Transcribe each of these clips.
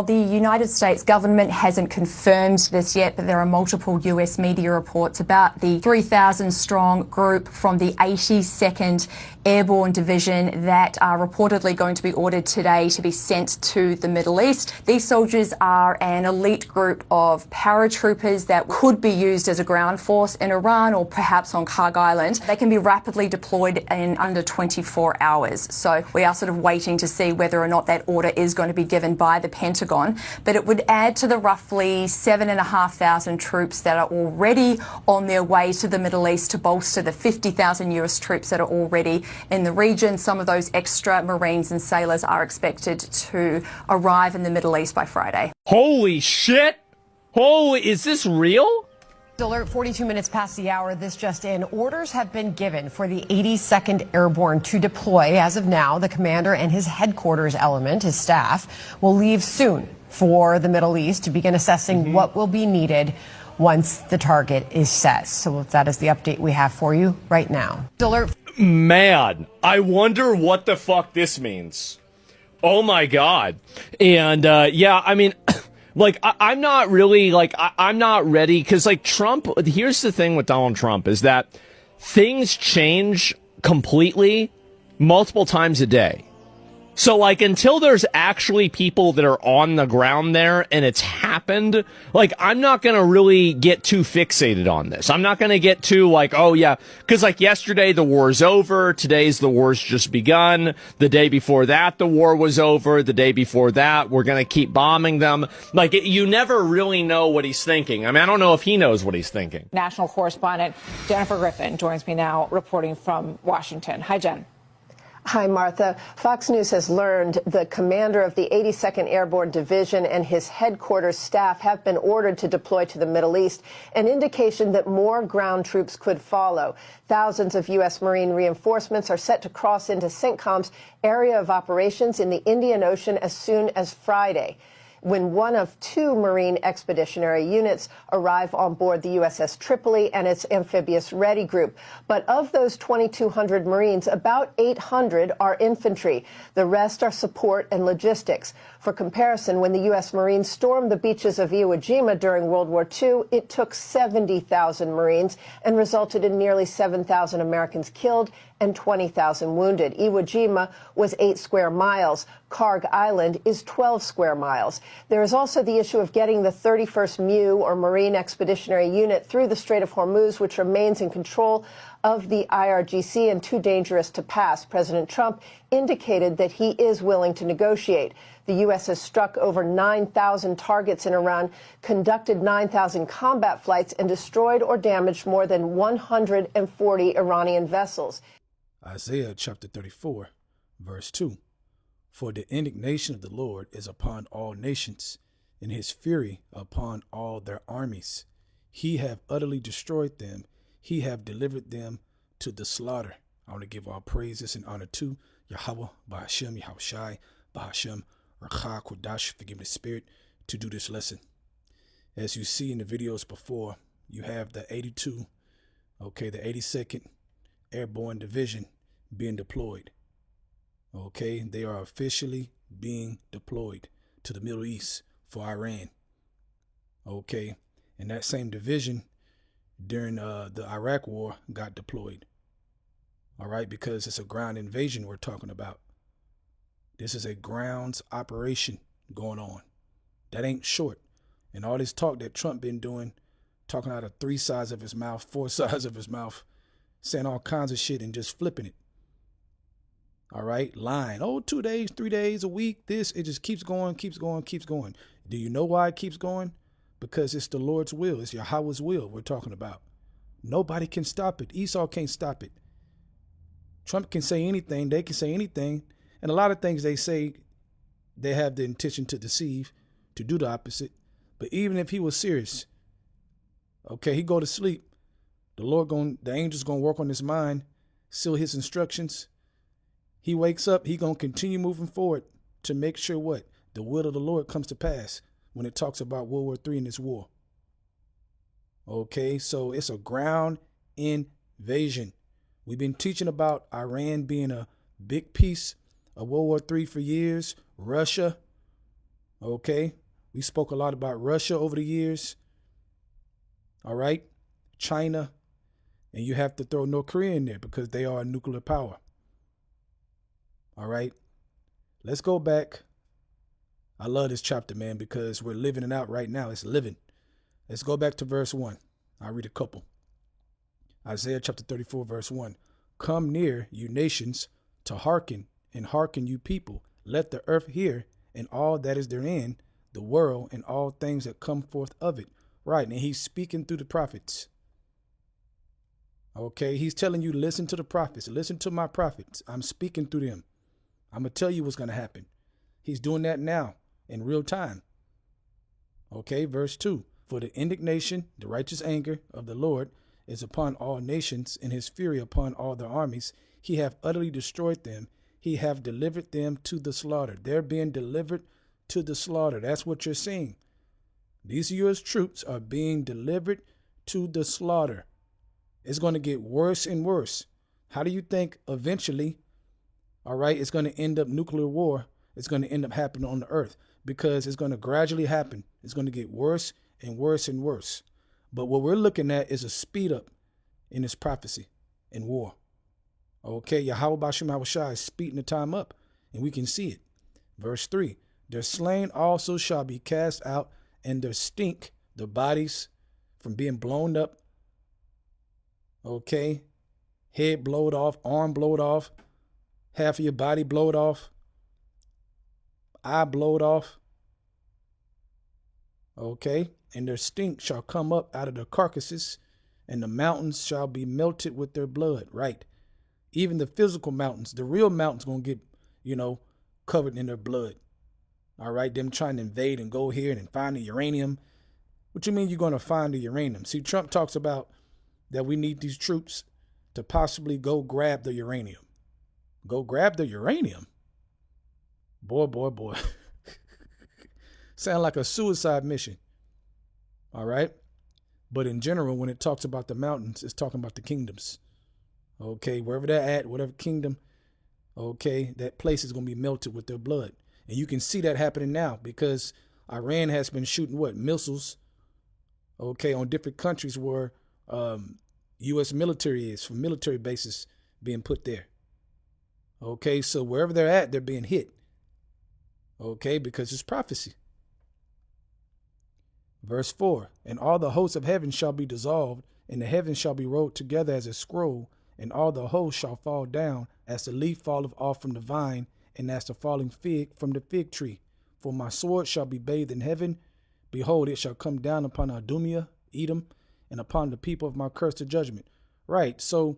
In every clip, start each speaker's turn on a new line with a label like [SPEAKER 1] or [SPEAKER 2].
[SPEAKER 1] The United States government hasn't confirmed this yet, but there are multiple US media reports about the 3,000-strong group from the 82nd Airborne Division that are reportedly going to be ordered today to be sent to the Middle East. These soldiers are an elite group of paratroopers that could be used as a ground force in Iran or perhaps on Karg Island. They can be rapidly deployed in under 24 hours. So we are sort of waiting to see whether or not that order is going to be given by the Pentagon. But it would add to the roughly 7,500 troops that are already on their way to the Middle East to bolster the 50,000 US troops that are already in the region. Some of those extra Marines and sailors are expected to arrive in the Middle East by Friday.
[SPEAKER 2] Holy shit! Is this real?
[SPEAKER 3] Alert 42 minutes past the hour. This just in. Orders have been given for the 82nd Airborne to deploy. As of now, the commander and his headquarters element, his staff, will leave soon for the Middle East to begin assessing what will be needed once the target is set. So that is the update we have for you right now. Alert.
[SPEAKER 2] Man, I wonder what the fuck this means. Oh my God. And yeah, I mean... Like, I'm not really, like, I'm not ready, because, like, Trump, here's the thing with Donald Trump, is that things change completely multiple times a day. So, like, until there's actually people that are on the ground there and it's happened, like, I'm not going to really get too fixated on this. I'm not going to get too, like, oh, yeah, because, like, yesterday the war's over. Today's the war's just begun. The day before that, the war was over. The day before that, we're going to keep bombing them. Like, you never really know what he's thinking. I mean, I don't know if he knows what he's thinking.
[SPEAKER 4] National correspondent Jennifer Griffin joins me now reporting from Washington. Hi, Jen.
[SPEAKER 5] Hi, Martha. Fox News has learned the commander of the 82nd Airborne Division and his headquarters staff have been ordered to deploy to the Middle East, an indication that more ground troops could follow. Thousands of U.S. Marine reinforcements are set to cross into CENTCOM's area of operations in the Indian Ocean as soon as Friday, when one of two Marine expeditionary units arrive on board the USS Tripoli and its amphibious Ready Group. But of those 2,200 Marines, about 800 are infantry. The rest are support and logistics. For comparison, when the U.S. Marines stormed the beaches of Iwo Jima during World War II, it took 70,000 Marines and resulted in nearly 7,000 Americans killed and 20,000 wounded. Iwo Jima was 8 square miles. Karg Island is 12 square miles. There is also the issue of getting the 31st MEU, or Marine Expeditionary Unit, through the Strait of Hormuz, which remains in control of the IRGC and too dangerous to pass. President Trump indicated that he is willing to negotiate. The U.S. has struck over 9,000 targets in Iran, conducted 9,000 combat flights, and destroyed or damaged more than 140 Iranian vessels.
[SPEAKER 6] Isaiah chapter 34, verse 2. For the indignation of the Lord is upon all nations, and his fury upon all their armies. He have utterly destroyed them. He have delivered them to the slaughter. I want to give all praises and honor to Yahweh, Bahashem, Yahushai, Bahashem, Rakha, Kodash, forgiveness spirit, to do this lesson. As you see in the videos before, you have the the 82nd Airborne Division being deployed. Okay, they are officially being deployed to the Middle East for Iran. Okay, and that same division during the Iraq War got deployed. All right, because it's a ground invasion we're talking about. This is a grounds operation going on. That ain't short. And all this talk that Trump been doing, talking out of 3 sides of his mouth, 4 sides of his mouth, saying all kinds of shit and just flipping it. All right, lying. Oh, 2 days, 3 days, a week, this, it just keeps going, keeps going, keeps going. Do you know why it keeps going? Because it's the Lord's will. It's Yahweh's will we're talking about. Nobody can stop it. Esau can't stop it. Trump can say anything. They can say anything. And a lot of things they say, they have the intention to deceive, to do the opposite. But even if he was serious, okay, he go to sleep. The angel's going to work on his mind, seal his instructions. He wakes up, he going to continue moving forward to make sure what? The will of the Lord comes to pass when it talks about World War III and this war. Okay, so it's a ground invasion. We've been teaching about Iran being a big piece of World War III for years. Russia, Okay. We spoke a lot about Russia over the years. All right. China. And you have to throw North Korea in there because they are a nuclear power. All right. Let's go back. I love this chapter, man, because we're living it out right now. It's living. Let's go back to verse 1. I'll read a couple. Isaiah chapter 34, verse 1. Come near, you nations, to hearken, and hearken, you people. Let the earth hear, and all that is therein, the world, and all things that come forth of it. Right, and he's speaking through the prophets. Okay, he's telling you, listen to the prophets. Listen to my prophets. I'm speaking through them. I'm going to tell you what's going to happen. He's doing that now in real time. Okay, verse 2. For the indignation, the righteous anger of the Lord is upon all nations, and his fury upon all their armies. He hath utterly destroyed them. He hath delivered them to the slaughter. They're being delivered to the slaughter. That's what you're seeing. These U.S. troops are being delivered to the slaughter. It's going to get worse and worse. How do you think eventually, all right, it's going to end up nuclear war? It's going to end up happening on the earth because it's going to gradually happen. It's going to get worse and worse and worse. But what we're looking at is a speed up in this prophecy in war. Okay, Yahweh Bashim Hawashai is speeding the time up, and we can see it. Verse 3, their slain also shall be cast out, and their stink, the bodies from being blown up, okay, head blowed off, arm blowed off, half of your body blowed off, eye blowed off, okay, and their stink shall come up out of their carcasses, and the mountains shall be melted with their blood, right? Even the physical mountains, the real mountains gonna get, covered in their blood. All right, them trying to invade and go here and find the uranium. What you mean you're gonna find the uranium? See, Trump talks about that we need these troops to possibly go grab the uranium. Go grab the uranium? Boy. Sound like a suicide mission. All right. But in general, when it talks about the mountains, it's talking about the kingdoms. Okay, wherever they're at, whatever kingdom, okay, that place is going to be melted with their blood. And you can see that happening now because Iran has been shooting missiles, okay, on different countries where U.S. military is, from military bases being put there. Okay, so wherever they're at, they're being hit. Okay, because it's prophecy. Verse 4, and all the hosts of heaven shall be dissolved, and the heavens shall be rolled together as a scroll, and all the hosts shall fall down, as the leaf falleth off from the vine, and as the falling fig from the fig tree. For my sword shall be bathed in heaven. Behold, it shall come down upon Idumea, Edom, and upon the people of my curse to judgment. Right, so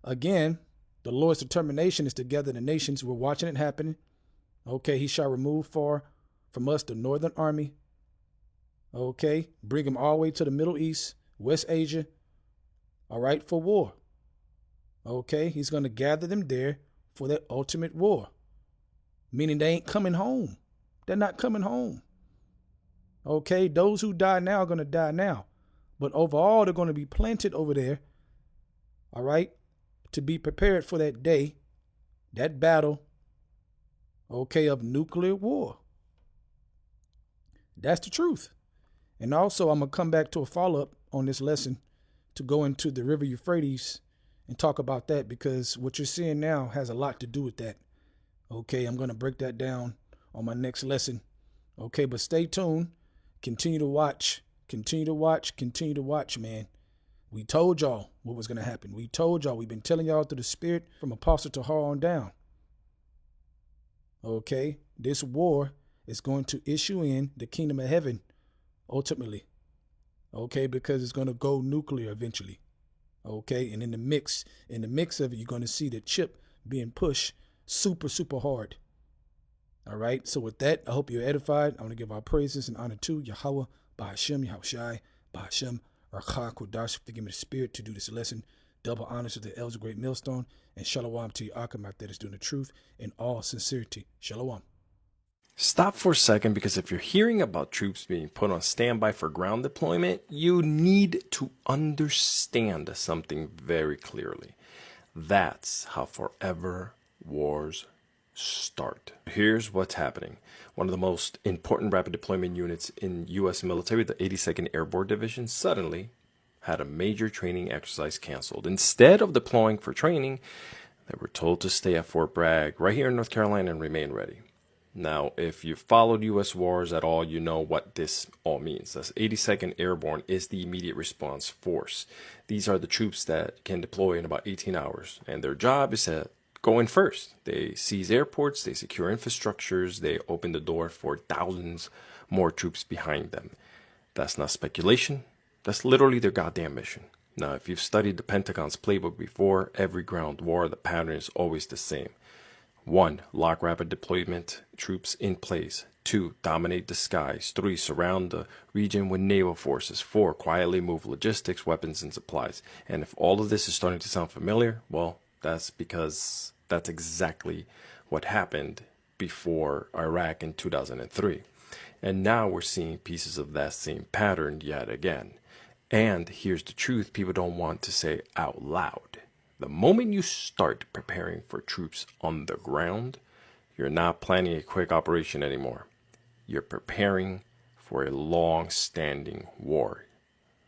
[SPEAKER 6] again, the Lord's determination is to gather the nations. We're watching it happening. Okay, he shall remove far from us the northern army. Okay, bring them all the way to the Middle East, West Asia, all right, for war. Okay, he's going to gather them there for that ultimate war, meaning they ain't coming home. They're not coming home. Okay, those who die now are going to die now, but overall, they're going to be planted over there, all right, to be prepared for that day, that battle, okay, of nuclear war. That's the truth. And also, I'm going to come back to a follow-up on this lesson to go into the river Euphrates and talk about that because what you're seeing now has a lot to do with that. Okay, I'm going to break that down on my next lesson. Okay, but stay tuned. Continue to watch. Continue to watch, man. We told y'all what was going to happen. We told y'all. We've been telling y'all through the Spirit from Apostle Tahar on down. Okay, this war is going to issue in the kingdom of heaven. Ultimately, okay, because it's going to go nuclear eventually, okay, and in the mix of it, you're going to see the chip being pushed super hard. All right, so with that, I hope you're edified. I want to give our praises and honor to Yahweh, Bahashem, Yahushai, Bahashem, Rakha, Kodash, to give me the spirit to do this lesson. Double honors to the elders of Great Millstone, and Shalom to your Akamat that is doing the truth in all sincerity. Shalom.
[SPEAKER 7] Stop for a second, because if you're hearing about troops being put on standby for ground deployment, you need to understand something very clearly. That's how forever wars start. Here's what's happening. One of the most important rapid deployment units in U.S. military, the 82nd Airborne Division, suddenly had a major training exercise canceled. Instead of deploying for training, they were told to stay at Fort Bragg right here in North Carolina and remain ready. Now, if you've followed U.S. wars at all, you know what this all means. That's 82nd Airborne is the immediate response force. These are the troops that can deploy in about 18 hours, and their job is to go in first. They seize airports, they secure infrastructures, they open the door for thousands more troops behind them. That's not speculation. That's literally their goddamn mission. Now, if you've studied the Pentagon's playbook before, every ground war, the pattern is always the same. 1. Lock rapid deployment troops in place. 2. Dominate the skies. 3. Surround the region with naval forces. 4. Quietly move logistics, weapons, and supplies. And if all of this is starting to sound familiar, well, that's because that's exactly what happened before Iraq in 2003. And now we're seeing pieces of that same pattern yet again. And here's the truth people don't want to say out loud. The moment you start preparing for troops on the ground, you're not planning a quick operation anymore. You're preparing for a long-standing war.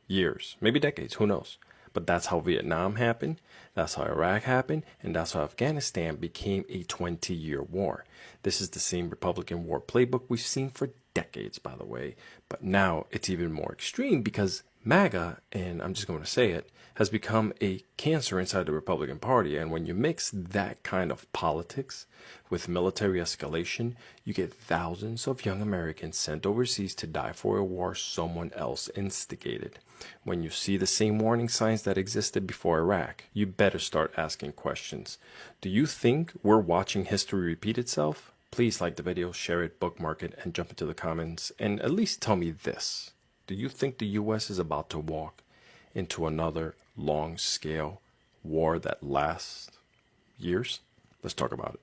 [SPEAKER 7] Years, maybe decades, who knows? But that's how Vietnam happened, that's how Iraq happened, and that's how Afghanistan became a 20-year war. This is the same Republican war playbook we've seen for decades, by the way. But now it's even more extreme because MAGA, and I'm just going to say it, has become a cancer inside the Republican Party. And when you mix that kind of politics with military escalation, you get thousands of young Americans sent overseas to die for a war someone else instigated. When you see the same warning signs that existed before Iraq, you better start asking questions. Do you think we're watching history repeat itself? Please like the video, share it, bookmark it, and jump into the comments, and at least tell me this. Do you think the U.S. is about to walk into another long-scale war that lasts years? Let's talk about it.